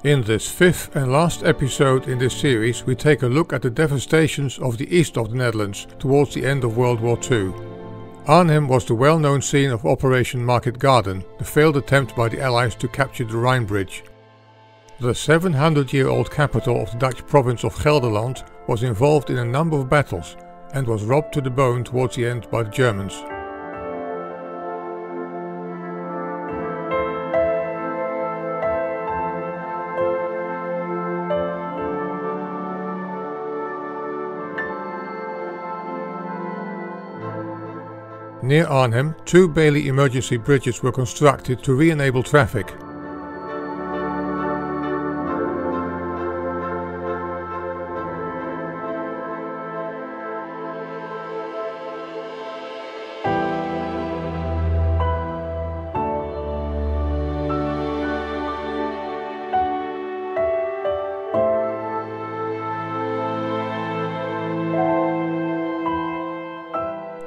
In this fifth and last episode in this series, we take a look at the devastations of the east of the Netherlands towards the end of World War II. Arnhem was the well-known scene of Operation Market Garden, the failed attempt by the Allies to capture the Rhine bridge. The 700-year-old capital of the Dutch province of Gelderland was involved in a number of battles and was robbed to the bone towards the end by the Germans. Near Arnhem, 2 Bailey emergency bridges were constructed to re-enable traffic.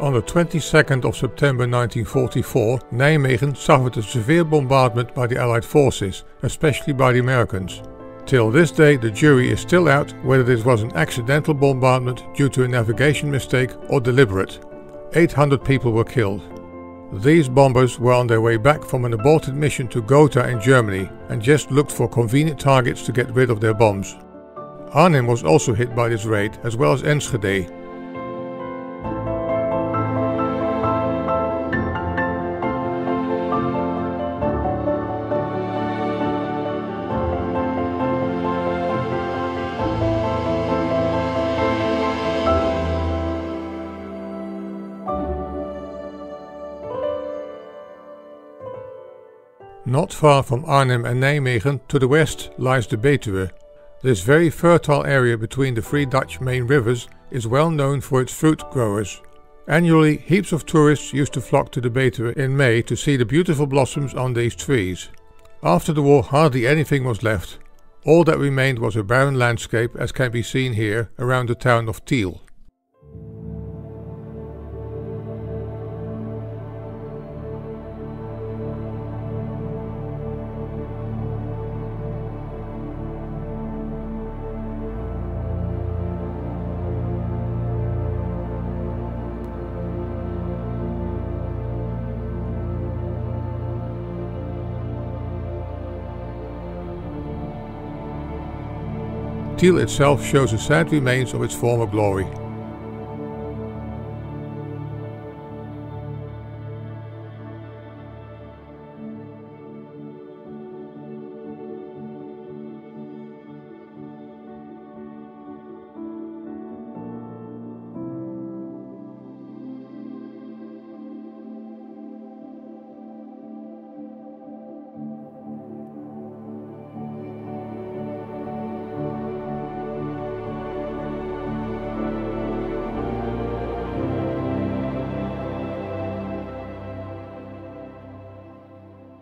On the 22nd of September 1944, Nijmegen suffered a severe bombardment by the Allied forces, especially by the Americans. Till this day the jury is still out whether this was an accidental bombardment due to a navigation mistake or deliberate. 800 people were killed. These bombers were on their way back from an aborted mission to Gotha in Germany and just looked for convenient targets to get rid of their bombs. Arnhem was also hit by this raid, as well as Enschede. Not far from Arnhem and Nijmegen to the west lies the Betuwe. This very fertile area between the 3 Dutch main rivers is well known for its fruit growers. Annually, heaps of tourists used to flock to the Betuwe in May to see the beautiful blossoms on these trees. After the war, hardly anything was left. All that remained was a barren landscape, as can be seen here around the town of Tiel. Tiel itself shows the sad remains of its former glory.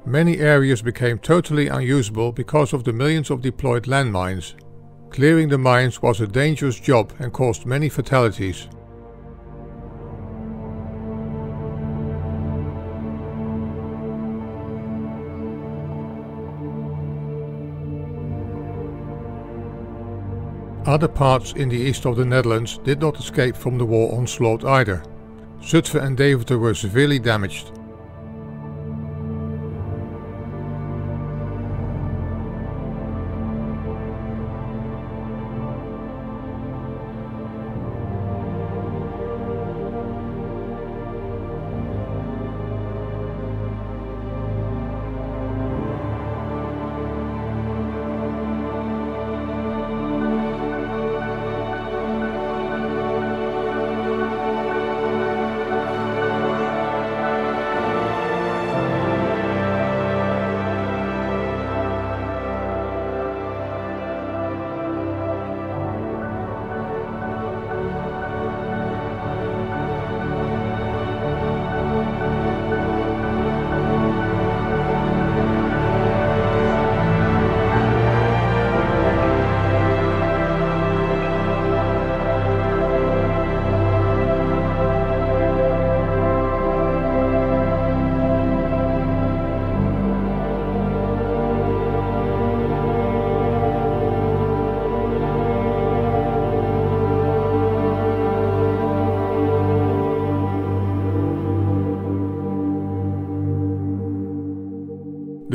Many areas became totally unusable because of the millions of deployed landmines. Clearing the mines was a dangerous job and caused many fatalities. Other parts in the east of the Netherlands did not escape from the war onslaught either. Zutphen and Deventer were severely damaged.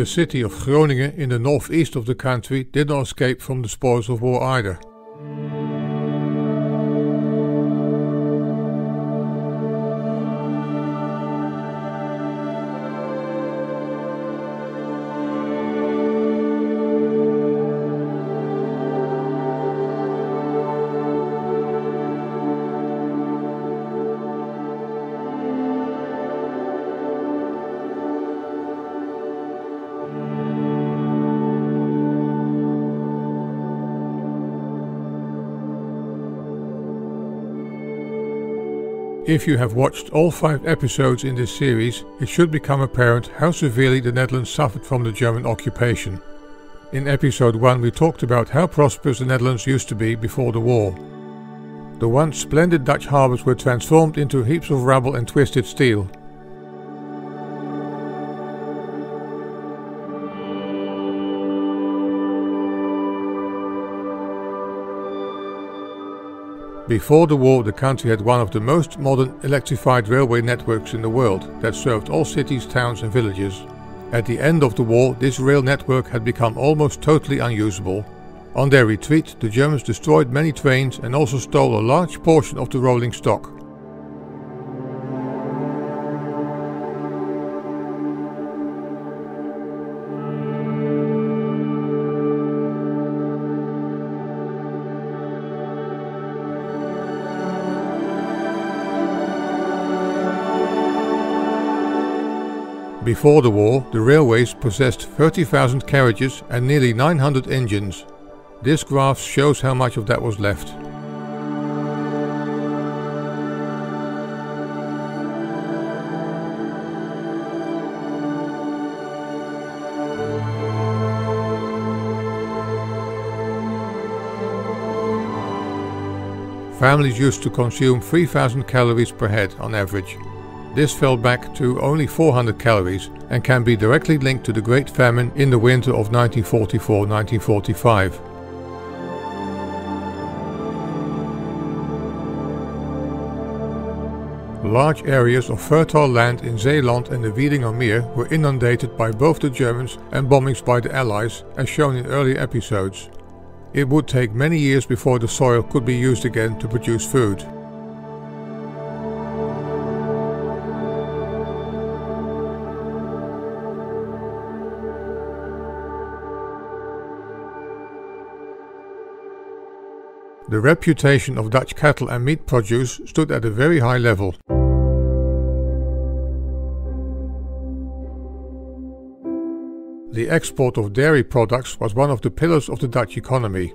The city of Groningen in the northeast of the country did not escape from the spoils of war either. If you have watched all 5 episodes in this series, it should become apparent how severely the Netherlands suffered from the German occupation. In episode 1 we talked about how prosperous the Netherlands used to be before the war. The once splendid Dutch harbours were transformed into heaps of rubble and twisted steel. Before the war, the country had one of the most modern electrified railway networks in the world that served all cities, towns and villages. At the end of the war, this rail network had become almost totally unusable. On their retreat, the Germans destroyed many trains and also stole a large portion of the rolling stock. Before the war, the railways possessed 30,000 carriages and nearly 900 engines. This graph shows how much of that was left. Families used to consume 3,000 calories per head on average. This fell back to only 400 calories and can be directly linked to the Great Famine in the winter of 1944-1945. Large areas of fertile land in Zeeland and the Wiedinger Meer were inundated by both the Germans and bombings by the Allies, as shown in earlier episodes. It would take many years before the soil could be used again to produce food. The reputation of Dutch cattle and meat produce stood at a very high level. The export of dairy products was one of the pillars of the Dutch economy.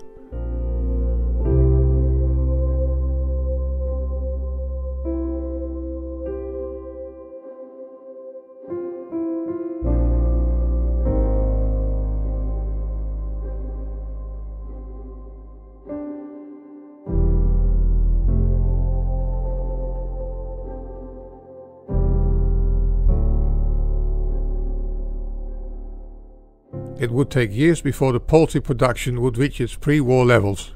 It would take years before the poultry production would reach its pre-war levels.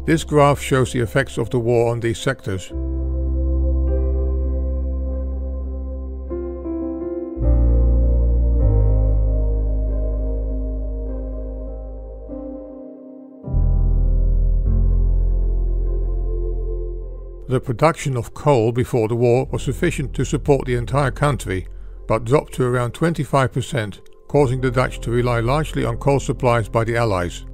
This graph shows the effects of the war on these sectors. The production of coal before the war was sufficient to support the entire country, but dropped to around 25%, causing the Dutch to rely largely on coal supplies by the Allies.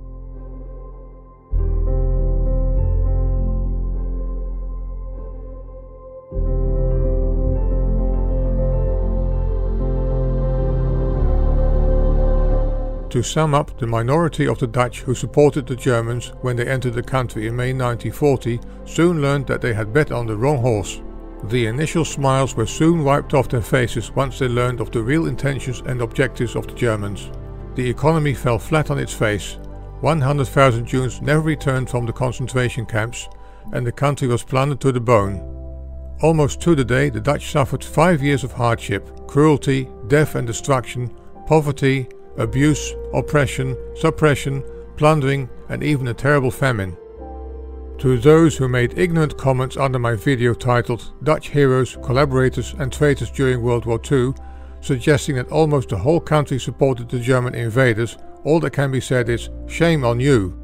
To sum up, the minority of the Dutch who supported the Germans when they entered the country in May 1940 soon learned that they had bet on the wrong horse. The initial smiles were soon wiped off their faces once they learned of the real intentions and objectives of the Germans. The economy fell flat on its face. 100,000 Jews never returned from the concentration camps, and the country was plundered to the bone. Almost to the day, the Dutch suffered 5 years of hardship, cruelty, death and destruction, poverty, abuse, oppression, suppression, plundering and even a terrible famine. To those who made ignorant comments under my video titled Dutch Heroes, Collaborators and Traitors During World War II, suggesting that almost the whole country supported the German invaders, all that can be said is, shame on you.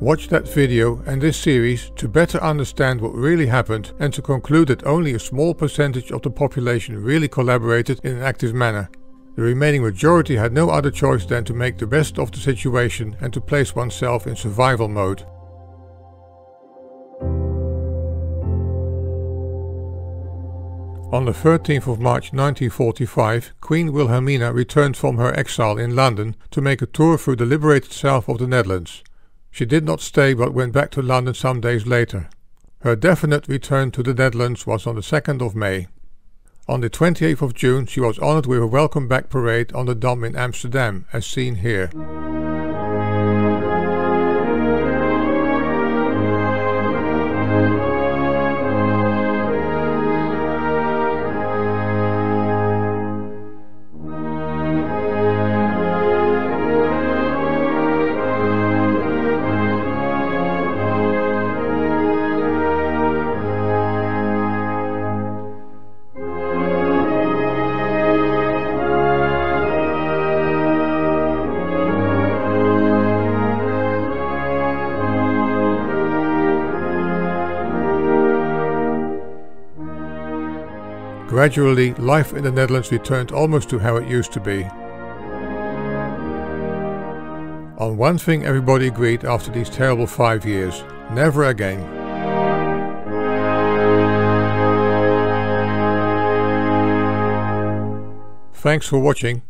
Watch that video and this series to better understand what really happened and to conclude that only a small percentage of the population really collaborated in an active manner. The remaining majority had no other choice than to make the best of the situation and to place oneself in survival mode. On the 13th of March 1945, Queen Wilhelmina returned from her exile in London to make a tour through the liberated south of the Netherlands. She did not stay but went back to London some days later. Her definite return to the Netherlands was on the 2nd of May. On the 28th of June she was honoured with a welcome back parade on the Dam in Amsterdam, as seen here. Gradually, life in the Netherlands returned almost to how it used to be. On one thing everybody agreed after these terrible 5 years: never again. Thanks for watching.